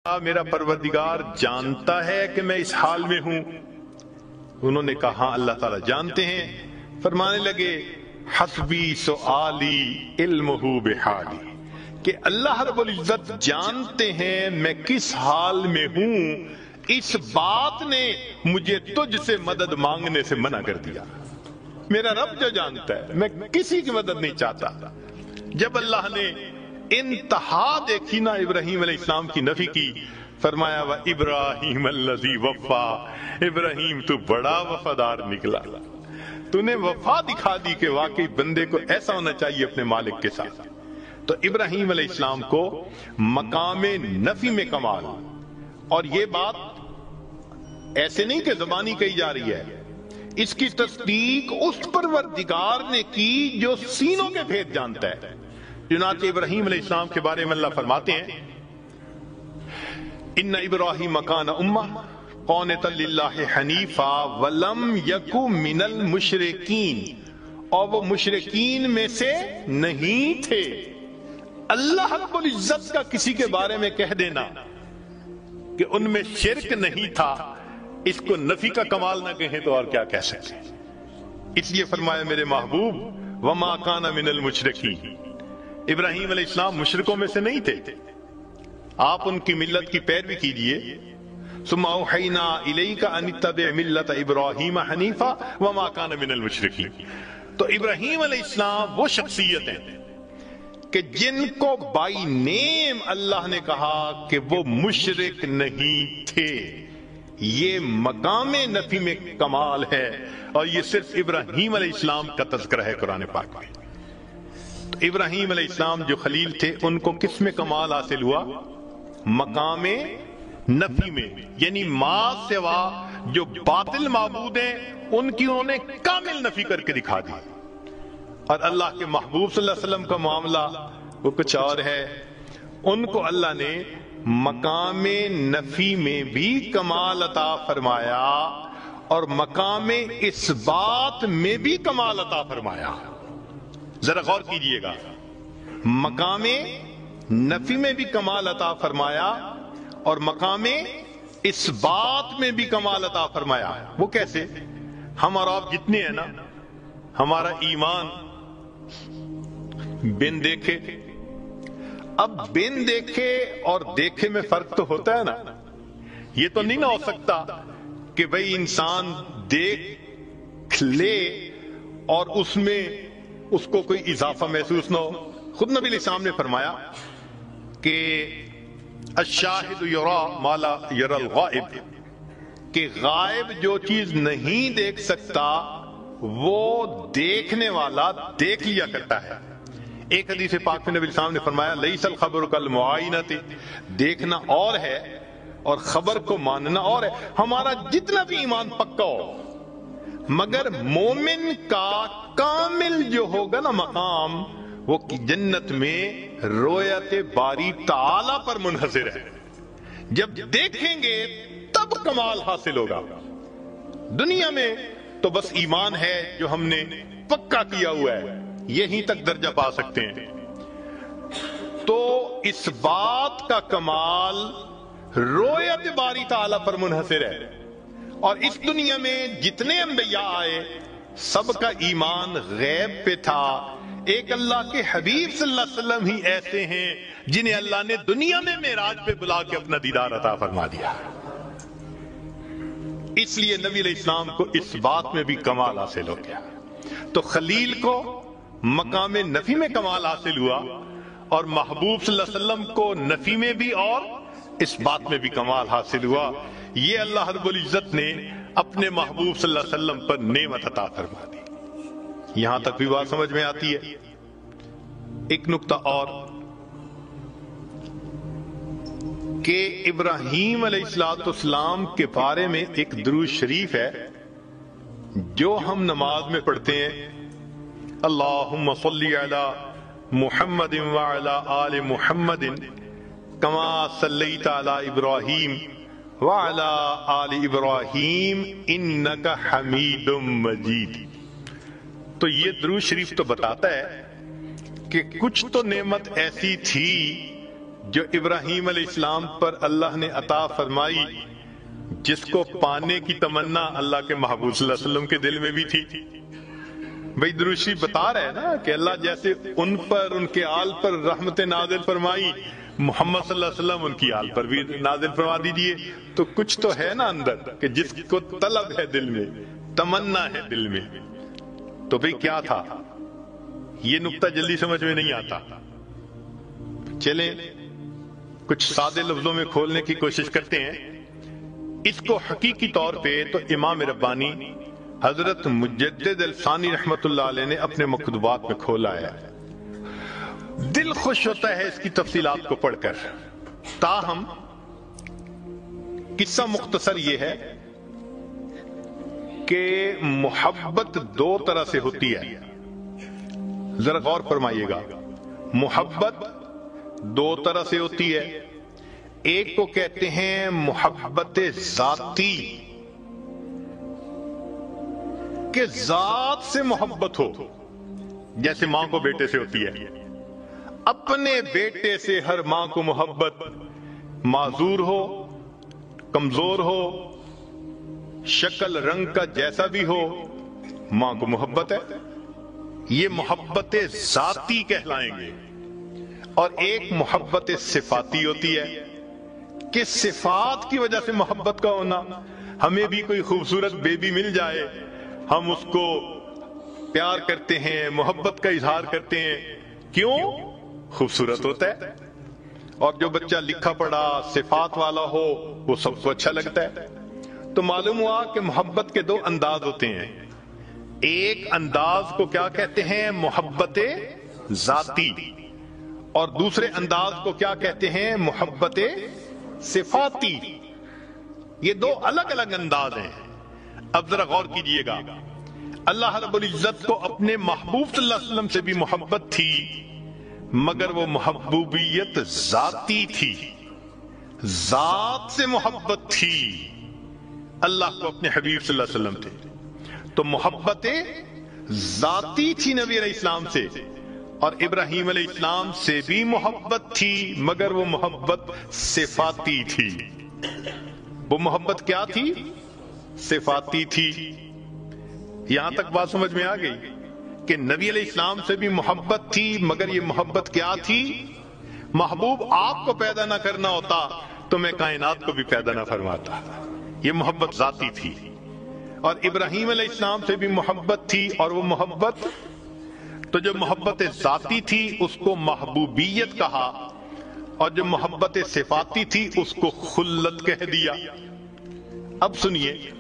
میرا پروردگار جانتا ہے کہ میں اس حال میں ہوں؟ انہوں نے کہا ہاں اللہ تعالیٰ جانتے ہیں۔ فرمانے لگے حسبی سؤالی علمہ بحالی، کہ اللہ رب العزت جانتے ہیں میں کس حال میں ہوں، اس بات نے مجھے تجھ سے مدد مانگنے سے منع کر دیا۔ میرا رب جو جانتا ہے، میں کسی کی مدد نہیں چاہتا۔ جب اللہ نے انتہا دیکھی نا ابراہیم علیہ السلام کی نفی کی، فرمایا وَإِبْرَاهِيمَ الَّذِي وَفَّى، ابراہیم تو بڑا وفادار نکلا، تو نے وفا دکھا دی کہ واقعی بندے کو ایسا ہونا چاہیے اپنے مالک کے ساتھ۔ تو ابراہیم علیہ السلام کو مقام نفی میں کمال، اور یہ بات ایسے نہیں کہ زبانی کہی جا رہی ہے، اس کی تصدیق اس پروردگار نے کی جو سینوں کے بھید جانتا ہے۔ چنانچہ ابراہیم علیہ السلام کے بارے میں اللہ فرماتے ہیں ان ابراہیم کان امہ قانتا للہ حنیفا ولم یک من المشرکین، اور وہ مشرکین میں سے نہیں تھے۔ اللہ رب العزت کا کسی کے بارے میں کہہ دینا کہ ان میں شرک نہیں تھا، اس کو نفی کا کمال نہ کہیں تو اور کیا کہہ سکتے ہیں۔ اس لیے فرمایا میرے محبوب وما کان من المشرکین، ابراہیم علیہ السلام مشرکوں میں سے نہیں تھے، آپ ان کی ملت کی پیروی کیجئے۔ ثم اوحینا الیک ان اتبع ملت ابراہیم حنیفا وما کان من المشرکین۔ تو ابراہیم علیہ السلام وہ شخصیت ہیں کہ جن کو بائی نیم اللہ نے کہا کہ وہ مشرک نہیں تھے۔ یہ مقام نفی میں کمال ہے، اور یہ صرف ابراہیم علیہ السلام کا تذکرہ ہے قرآن پاک میں۔ ابراہیم علیہ السلام جو خلیل تھے ان کو کس میں کمال حاصل ہوا؟ مقام نفی میں، یعنی ما سوا جو باطل معبود ہیں ان کی انہوں نے کامل نفی کر کے دکھا دی۔ اور اللہ کے محبوب صلی اللہ علیہ وسلم کا معاملہ وہ کچھ اور ہے، ان کو اللہ نے مقام نفی میں بھی کمال عطا فرمایا اور مقام اثبات میں بھی کمال عطا فرمایا۔ ذرا غور کیجئے گا، مقام نفی میں بھی کمال عطا فرمایا اور مقام اثبات میں بھی کمال عطا فرمایا۔ وہ کیسے؟ ہم اور آپ جتنے ہیں نا، ہمارا ایمان بن دیکھے، اب بن دیکھے اور دیکھے میں فرق تو ہوتا ہے نا۔ یہ تو نہیں نہ ہو سکتا کہ بھئی انسان دیکھ لے اور اس میں اس کو کوئی اضافہ محسوس نہ ہو۔ خود نبی علیہ السلام نے فرمایا کہ الشاہد یرا ما لا یرا الغائب، کہ غائب جو چیز نہیں دیکھ سکتا وہ دیکھنے والا دیکھ لیا کرتا ہے۔ ایک حدیث پاک میں نبی علیہ السلام نے فرمایا لیس الخبر کالمعائنۃ، دیکھنا اور ہے اور خبر کو ماننا اور ہے۔ ہمارا جتنا بھی ایمان پکا ہو، مگر مومن کا کامل جو ہوگا نا مقام، وہ جنت میں رویت باری تعالی پر منحصر ہے۔ جب دیکھیں گے تب کمال حاصل ہوگا۔ دنیا میں تو بس ایمان ہے جو ہم نے پکا کیا ہوا ہے، یہیں تک درجہ پا سکتے ہیں۔ تو اس بات کا کمال رویت باری تعالی پر منحصر ہے، اور اس دنیا میں جتنے انبیاء آئے سب کا ایمان غیب پہ تھا۔ ایک اللہ کے حبیب صلی اللہ علیہ وسلم ہی ایسے ہیں جنہیں اللہ نے دنیا میں معراج پہ بلا کے اپنا دیدار عطا فرما دیا۔ اس لیے نبی علیہ السلام کو اس بات میں بھی کمال حاصل ہو گیا۔ تو خلیل کو مقام نفی میں کمال حاصل ہوا، اور محبوب صلی اللہ علیہ وسلم کو نفی میں بھی اور اس بات میں بھی کمال حاصل ہوا۔ یہ اللہ رب العزت نے اپنے محبوب صلی اللہ علیہ وسلم پر نعمت عطا فرما دی۔ یہاں تک بھی بات سمجھ میں آتی ہے۔ ایک نقطہ اور کہ ابراہیم علیہ السلام کے بارے میں ایک درود شریف ہے جو ہم نماز میں پڑھتے ہیں، اللہم صلی علی محمد وعلی آل محمد کما صلیت علی ابراہیم وعلی آل ابراہیم انک حمید مجید۔ تو یہ درود شریف تو بتاتا ہے کہ کچھ تو نعمت ایسی تھی جو ابراہیم علیہ السلام پر اللہ نے عطا فرمائی، جس کو پانے کی تمنا اللہ کے محبوب صلی اللہ علیہ وسلم کے دل میں بھی تھی۔ بھائی درود شریف بتا رہے ہیں نا کہ اللہ جیسے ان پر، ان کے آل پر رحمت نازل فرمائی، محمد صلی اللہ علیہ وسلم ان کی آل پر بھی نازل فرما دیجئے۔ تو کچھ تو ہے نا اندر کہ جس کو طلب ہے دل میں، تمنا ہے دل میں، تو بھئی کیا تھا؟ یہ نقطہ جلدی سمجھ میں نہیں آتا۔ چلیں کچھ سادے لفظوں میں کھولنے کی کوشش کرتے ہیں اس کو۔ حقیقی طور پہ تو امام ربانی حضرت مجدد الثانی رحمت اللہ علیہ نے اپنے مکتوبات میں کھولا ہے، دل خوش ہوتا ہے اس کی تفصیلات کو پڑھ کر۔ تاہم قصہ مختصر یہ ہے کہ محبت دو طرح سے ہوتی ہے، ذرا غور فرمائیے گا۔ محبت دو طرح سے ہوتی ہے، ایک کو کہتے ہیں محبت ذاتی، کہ ذات سے محبت ہو، جیسے ماں کو بیٹے سے ہوتی ہے۔ اپنے بیٹے سے ہر ماں کو محبت، معذور ہو، کمزور ہو، شکل رنگ کا جیسا بھی ہو، ماں کو محبت ہے۔ یہ محبت ذاتی کہلائیں گے۔ اور ایک محبت صفاتی ہوتی ہے کہ صفات کی وجہ سے محبت کا ہونا۔ ہمیں بھی کوئی خوبصورت بیبی مل جائے، ہم اس کو پیار کرتے ہیں، محبت کا اظہار کرتے ہیں، کیوں؟ خوبصورت ہوتا ہے۔ اور جو بچہ لکھا پڑھا صفات والا ہو وہ سب کو اچھا لگتا ہے۔ تو معلوم ہوا کہ محبت کے دو انداز ہوتے ہیں، ایک انداز کو کیا کہتے ہیں؟ محبت ذاتی، اور دوسرے انداز کو کیا کہتے ہیں؟ محبت صفاتی۔ یہ دو الگ الگ انداز ہیں۔ اب ذرا غور کیجئے گا، اللہ رب العزت کو اپنے محبوب صلی اللہ علیہ وسلم سے بھی محبت تھی، مگر وہ محبوبیت ذاتی تھی، ذات سے محبت تھی۔ اللہ کو اپنے حبیب صلی اللہ علیہ وسلم تھے تو محبت ذاتی تھی نبی علیہ السلام سے، اور ابراہیم علیہ السلام سے بھی محبت تھی، مگر وہ محبت صفاتی تھی۔ وہ محبت کیا تھی؟ صفاتی تھی۔ یہاں تک بات سمجھ میں آ گئی کہ نبی علیہ السلام سے بھی محبت تھی، مگر یہ محبت کیا تھی؟ محبوب آپ کو پیدا نہ کرنا ہوتا تو میں کائنات کو بھی پیدا نہ فرماتا۔ یہ محبت ذاتی تھی۔ اور ابراہیم علیہ السلام سے بھی محبت تھی، اور وہ محبت تو جو محبت ذاتی تھی اس کو محبوبیت کہا، اور جو محبت صفاتی تھی اس کو خلت کہہ دیا۔ اب سنیے،